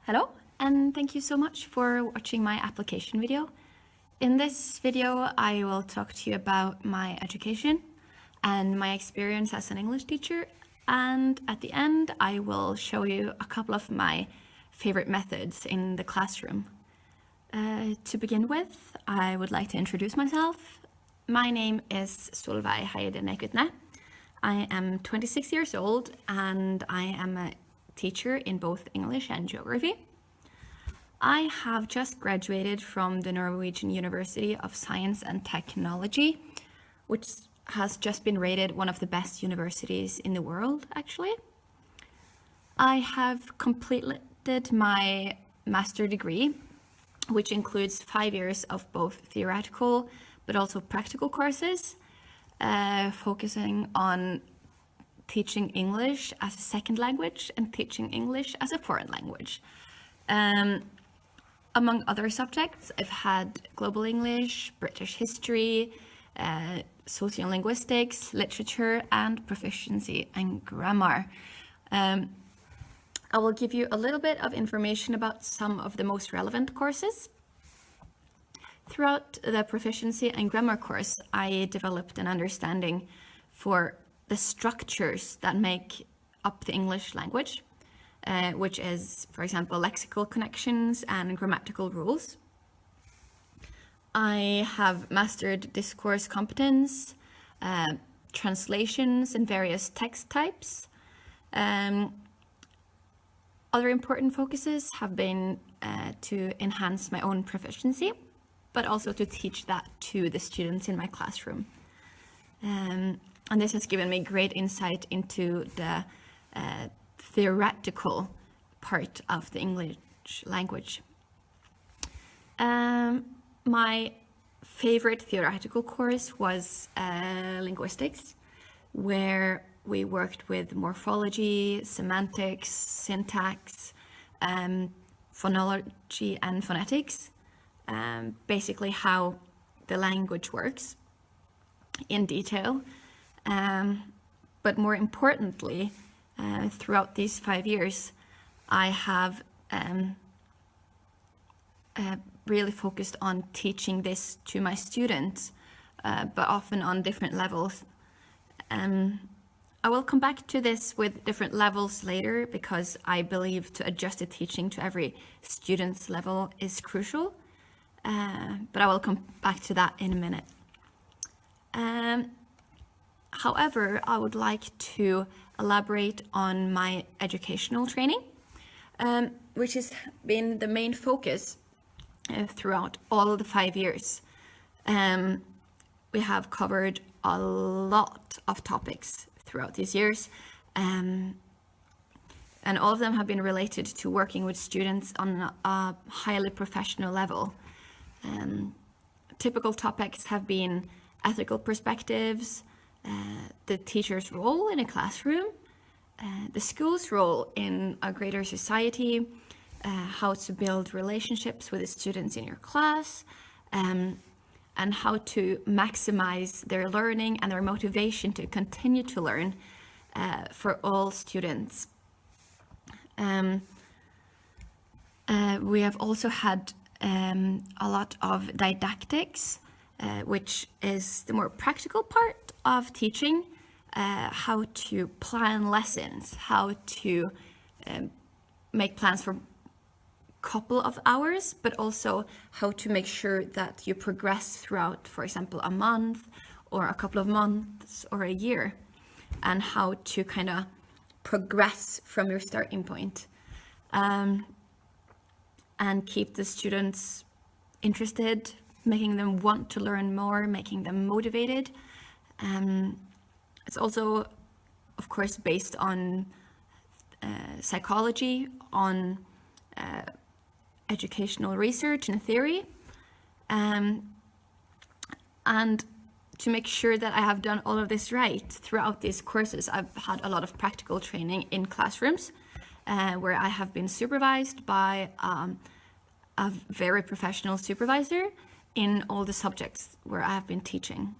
Hello, and thank you so much for watching my application video. In this video, I will talk to you about my education and my experience as an English teacher, and at the end, I will show you a couple of my favorite methods in the classroom. To begin with, I would like to introduce myself. My name is Solveig Heide Nekutne. I am 26 years old and I am a teacher in both English and geography. I have just graduated from the Norwegian University of Science and Technology, which has just been rated one of the best universities in the world, actually. I have completed my master degree, which includes 5 years of both theoretical but also practical courses, focusing on teaching English as a second language and teaching English as a foreign language. Among other subjects, I've had global English, British history, sociolinguistics, literature, and proficiency and grammar. I will give you a little bit of information about some of the most relevant courses. Throughout the proficiency and grammar course, I developed an understanding for the structures that make up the English language, which is, for example, lexical connections and grammatical rules. I have mastered discourse competence, translations and various text types. Other important focuses have been to enhance my own proficiency, but also to teach that to the students in my classroom. And this has given me great insight into the theoretical part of the English language. My favorite theoretical course was linguistics, where we worked with morphology, semantics, syntax, phonology and phonetics, basically how the language works in detail. But more importantly, throughout these 5 years, I have really focused on teaching this to my students, but often on different levels. I will come back to this with different levels later because I believe to adjust the teaching to every student's level is crucial, but I will come back to that in a minute. However, I would like to elaborate on my educational training, which has been the main focus throughout all the 5 years. We have covered a lot of topics throughout these years, and all of them have been related to working with students on a highly professional level. Typical topics have been ethical perspectives, the teacher's role in a classroom, the school's role in a greater society, how to build relationships with the students in your class, and how to maximize their learning and their motivation to continue to learn for all students. We have also had a lot of didactics, which is the more practical part of teaching, how to plan lessons, how to make plans for a couple of hours, but also how to make sure that you progress throughout, for example, a month or a couple of months or a year, and how to kind of progress from your starting point, and keep the students interested, making them want to learn more, making them motivated. It's also, of course, based on psychology, on educational research and theory. And to make sure that I have done all of this right throughout these courses, I've had a lot of practical training in classrooms, where I have been supervised by a very professional supervisor in all the subjects where I have been teaching.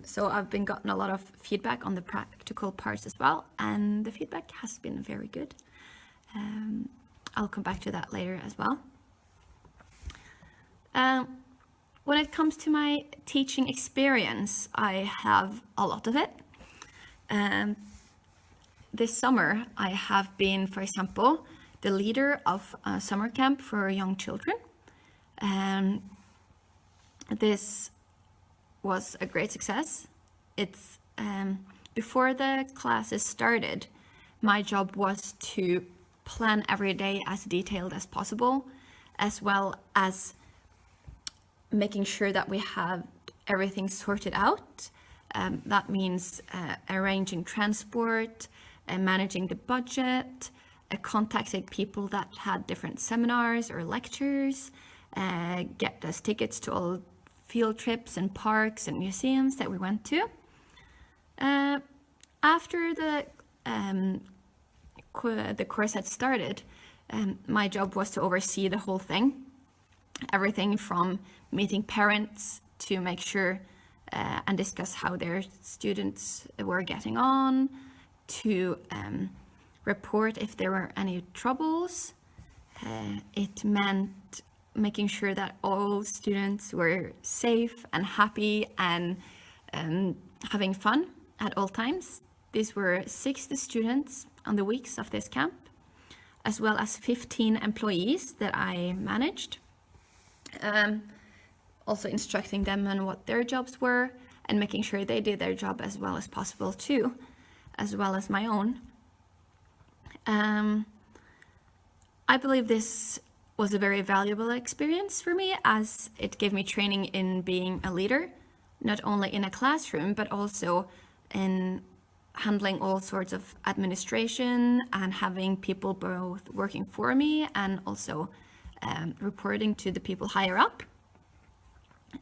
So I've been gotten a lot of feedback on the practical parts as well, and the feedback has been very good. I'll come back to that later as well. When it comes to my teaching experience, I have a lot of it. This summer, I have been, for example, the leader of a summer camp for young children. This was a great success. It's before the classes started, my job was to plan every day as detailed as possible, as well as making sure that we have everything sorted out. That means arranging transport, managing the budget, contacting people that had different seminars or lectures, get us tickets to all field trips and parks and museums that we went to. After the course had started, my job was to oversee the whole thing. Everything from meeting parents to make sure and discuss how their students were getting on, to report if there were any troubles. It meant making sure that all students were safe and happy and having fun at all times. These were 60 students on the weeks of this camp, as well as 15 employees that I managed. Also instructing them on what their jobs were and making sure they did their job as well as possible too, as well as my own. I believe this was a very valuable experience for me, as it gave me training in being a leader, not only in a classroom, but also in handling all sorts of administration and having people both working for me and also reporting to the people higher up.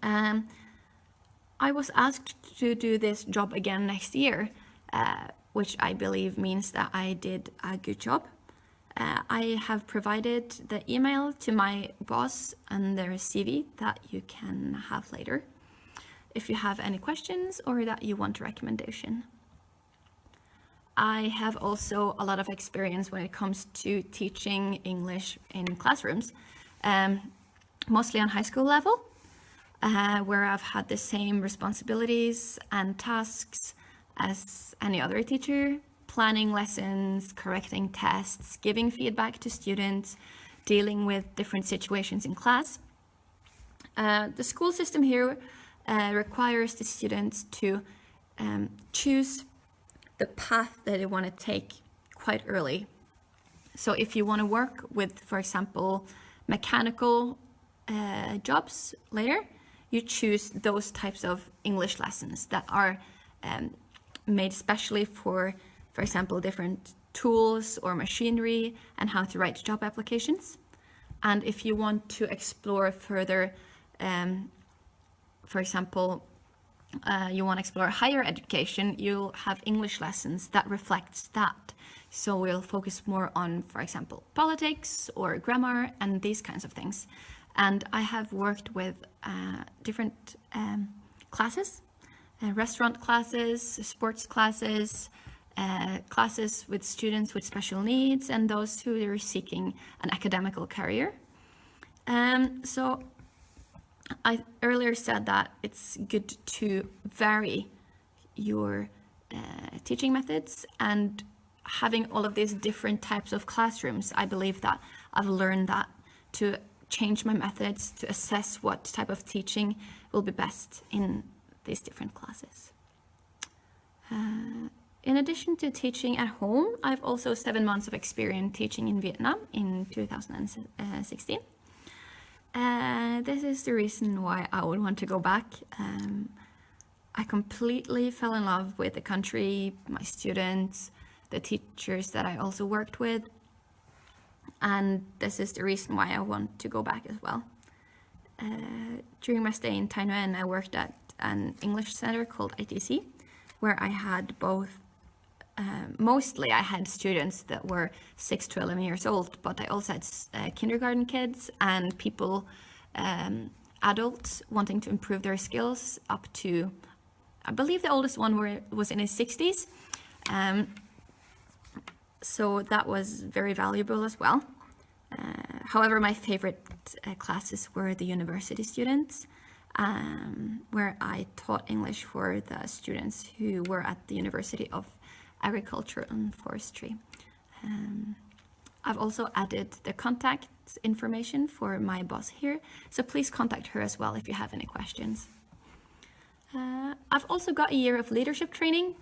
I was asked to do this job again next year, which I believe means that I did a good job. I have provided the email to my boss and their CV that you can have later if you have any questions or that you want a recommendation. I have also a lot of experience when it comes to teaching English in classrooms, mostly on high school level, where I've had the same responsibilities and tasks as any other teacher, planning lessons, correcting tests, giving feedback to students, dealing with different situations in class. The school system here requires the students to choose the path that they want to take quite early. So if you want to work with, for example, mechanical jobs later, you choose those types of English lessons that are made specially for example, different tools or machinery and how to write job applications. And if you want to explore further, for example, you want to explore higher education, you'll have English lessons that reflects that. So we'll focus more on, for example, politics or grammar and these kinds of things. And I have worked with different classes, restaurant classes, sports classes, classes with students with special needs and those who are seeking an academical career. So I earlier said that it's good to vary your teaching methods, and having all of these different types of classrooms, I believe that I've learned that to change my methods to assess what type of teaching will be best in these different classes. In addition to teaching at home, I've also 7 months of experience teaching in Vietnam in 2016. This is the reason why I would want to go back. I completely fell in love with the country, my students, the teachers that I also worked with. And this is the reason why I want to go back as well. During my stay in Tay Nguyen, I worked at an English center called ITC, where I had both mostly I had students that were 6 to 11 years old, but I also had kindergarten kids and people, adults wanting to improve their skills up to, I believe the oldest one was in his 60s. So that was very valuable as well. However, my favorite classes were the university students, where I taught English for the students who were at the University of Agriculture and Forestry. I've also added the contact information for my boss here, so please contact her as well if you have any questions. I've also got a year of leadership training.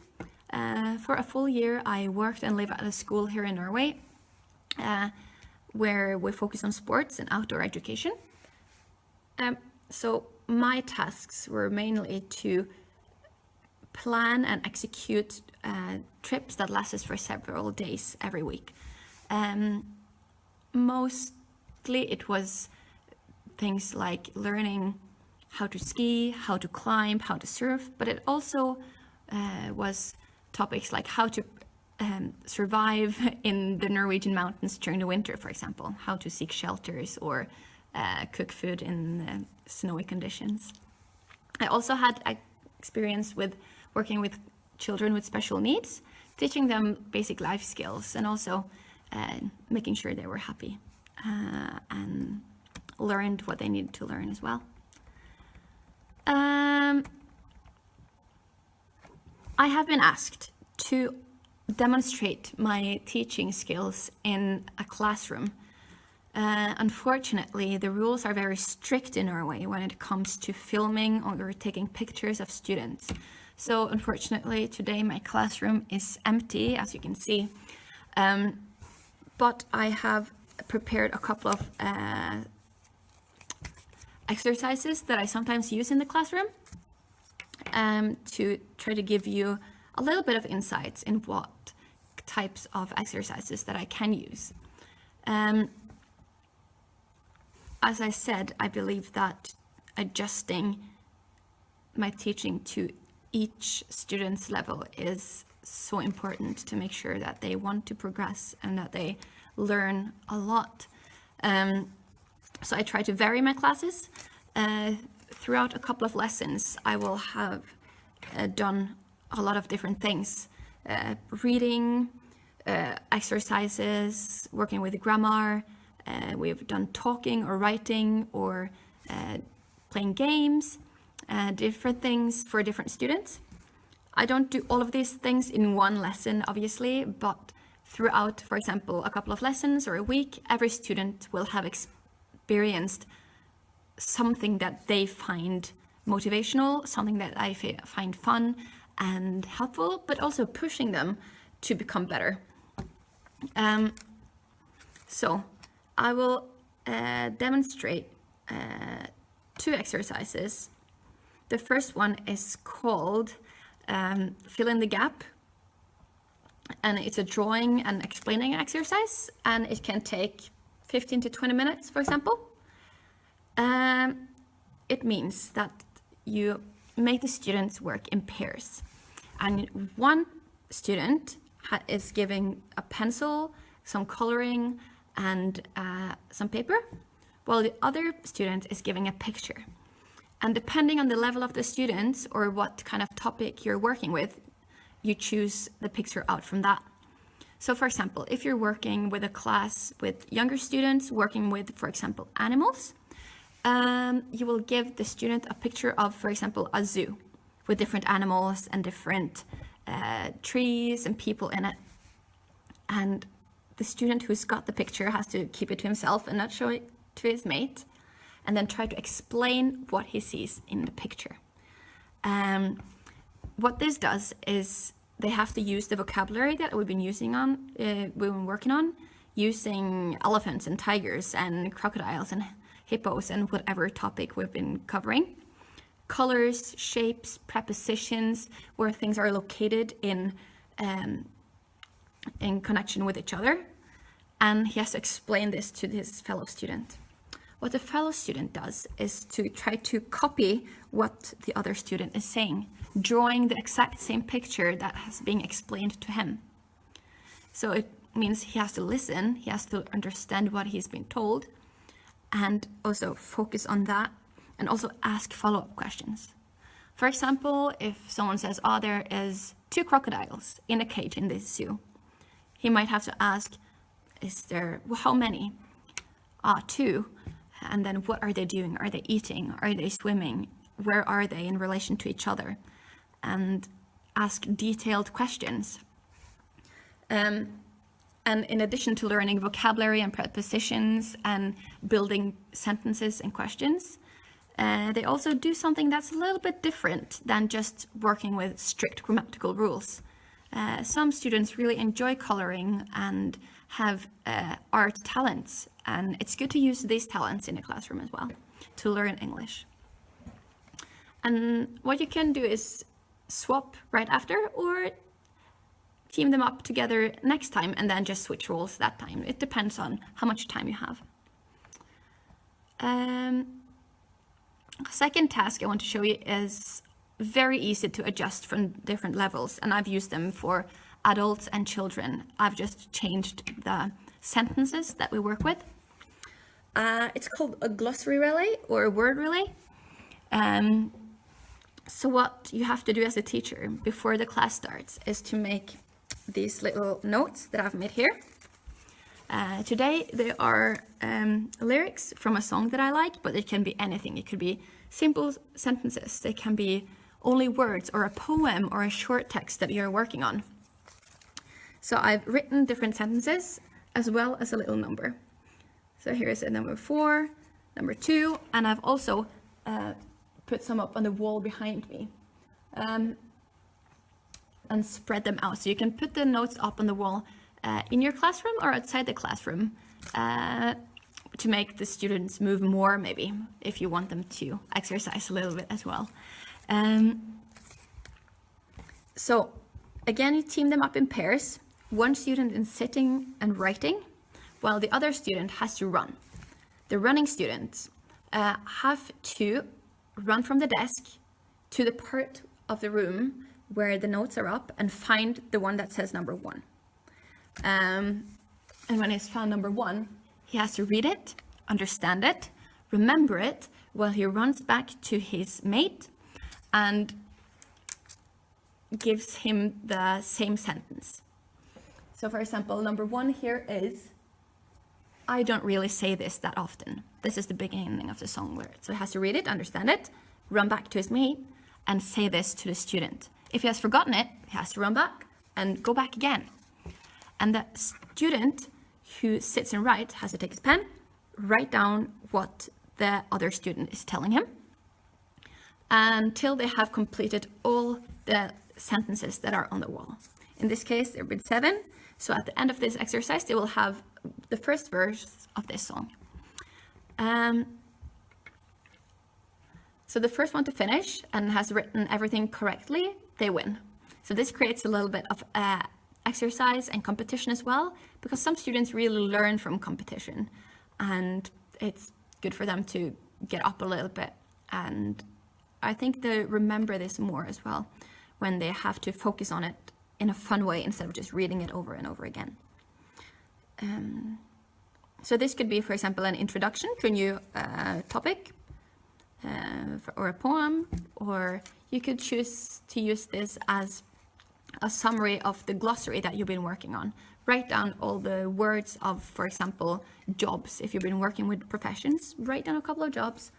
For a full year, I worked and lived at a school here in Norway, where we focus on sports and outdoor education. So my tasks were mainly to plan and execute trips that lasted for several days every week. Mostly it was things like learning how to ski, how to climb, how to surf, but it also was topics like how to survive in the Norwegian mountains during the winter, for example, how to seek shelters or cook food in snowy conditions. I also had experience with working with children with special needs, teaching them basic life skills and also making sure they were happy and learned what they needed to learn as well. I have been asked to demonstrate my teaching skills in a classroom. Unfortunately, the rules are very strict in Norway when it comes to filming or taking pictures of students. So unfortunately, today my classroom is empty, as you can see. But I have prepared a couple of exercises that I sometimes use in the classroom to try to give you a little bit of insights in what types of exercises that I can use. As I said, I believe that adjusting my teaching to each student's level is so important to make sure that they want to progress and that they learn a lot. So I try to vary my classes. Throughout a couple of lessons, I will have done a lot of different things. Reading, exercises, working with grammar. We've done talking or writing or playing games, different things for different students. I don't do all of these things in one lesson, obviously, but throughout, for example, a couple of lessons or a week, every student will have experienced something that they find motivational, something that I find fun and helpful, but also pushing them to become better. So I will demonstrate 2 exercises. The first one is called Fill in the Gap, and it's a drawing and explaining exercise, and it can take 15 to 20 minutes, for example. It means that you make the students work in pairs, and one student is giving a pencil, some coloring, and some paper, while the other student is giving a picture. And depending on the level of the students or what kind of topic you're working with, you choose the picture out from that. So for example, if you're working with a class with younger students working with, for example, animals, you will give the student a picture of, for example, a zoo with different animals and different trees and people in it. And the student who's got the picture has to keep it to himself and not show it to his mate, and then try to explain what he sees in the picture. What this does is they have to use the vocabulary that we've been working on, using elephants and tigers and crocodiles and hippos and whatever topic we've been covering. Colors, shapes, prepositions, where things are located in connection with each other. And he has to explain this to his fellow student. What the fellow student does is to try to copy what the other student is saying, drawing the exact same picture that has been explained to him. So it means he has to listen, he has to understand what he's been told, and also focus on that, and also ask follow-up questions. For example, if someone says, there is 2 crocodiles in a cage in this zoo, he might have to ask, how many? two. And then what are they doing? Are they eating? Are they swimming? Where are they in relation to each other? And ask detailed questions. And in addition to learning vocabulary and prepositions and building sentences and questions, they also do something that's a little bit different than just working with strict grammatical rules. Some students really enjoy coloring and have art talents, and it's good to use these talents in a classroom as well to learn English. And what you can do is swap right after, or team them up together next time and then just switch roles that time. It depends on how much time you have. Second task I want to show you is very easy to adjust from different levels, and I've used them for adults and children. I've just changed the sentences that we work with. It's called a glossary relay or a word relay. So what you have to do as a teacher before the class starts is to make these little notes that I've made here. Today they are lyrics from a song that I like, but it can be anything. It could be simple sentences. They can be only words or a poem or a short text that you're working on. So I've written different sentences as well as a little number. So here is a number 4, number 2, and I've also put some up on the wall behind me and spread them out. So you can put the notes up on the wall in your classroom or outside the classroom to make the students move more, maybe, if you want them to exercise a little bit as well. So again, you team them up in pairs. One student is sitting and writing, while the other student has to run. The running students have to run from the desk to the part of the room where the notes are up and find the one that says number 1. And when he's found number 1, he has to read it, understand it, remember it, while he runs back to his mate and gives him the same sentence. So for example, number 1 here is, I don't really say this that often. This is the beginning of the song lyric. So he has to read it, understand it, run back to his mate, and say this to the student. If he has forgotten it, he has to run back and go back again. And the student who sits and writes has to take his pen, write down what the other student is telling him until they have completed all the sentences that are on the wall. In this case, there have been 7. So at the end of this exercise, they will have the first verse of this song. So the first one to finish and has written everything correctly, they win. So this creates a little bit of exercise and competition as well, because some students really learn from competition, and it's good for them to get up a little bit. And I think they remember this more as well when they have to focus on it in a fun way instead of just reading it over and over again. So this could be, for example, an introduction to a new topic or a poem, or you could choose to use this as a summary of the glossary that you've been working on. Write down all the words of, for example, jobs. If you've been working with professions, write down a couple of jobs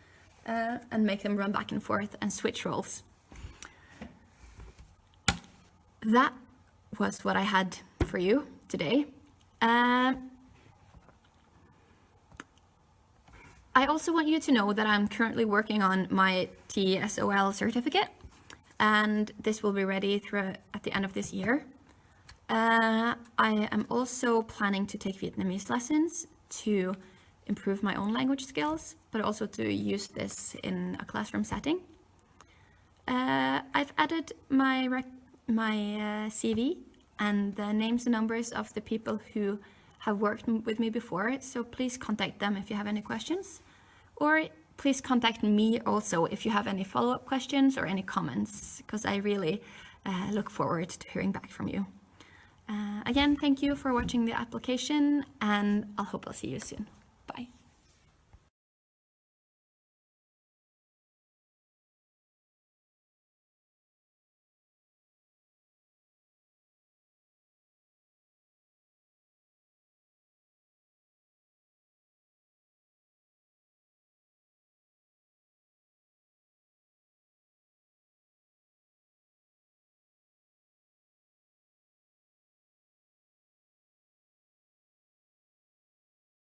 and make them run back and forth and switch roles. That was what I had for you today. I also want you to know that I'm currently working on my TESOL certificate, and this will be ready at the end of this year. I am also planning to take Vietnamese lessons to improve my own language skills, but also to use this in a classroom setting. I've added my CV and the names and numbers of the people who have worked with me before, so please contact them if you have any questions, or please contact me also if you have any follow-up questions or any comments, because I really look forward to hearing back from you. Again, thank you for watching the application, and I hope I'll see you soon. Bye.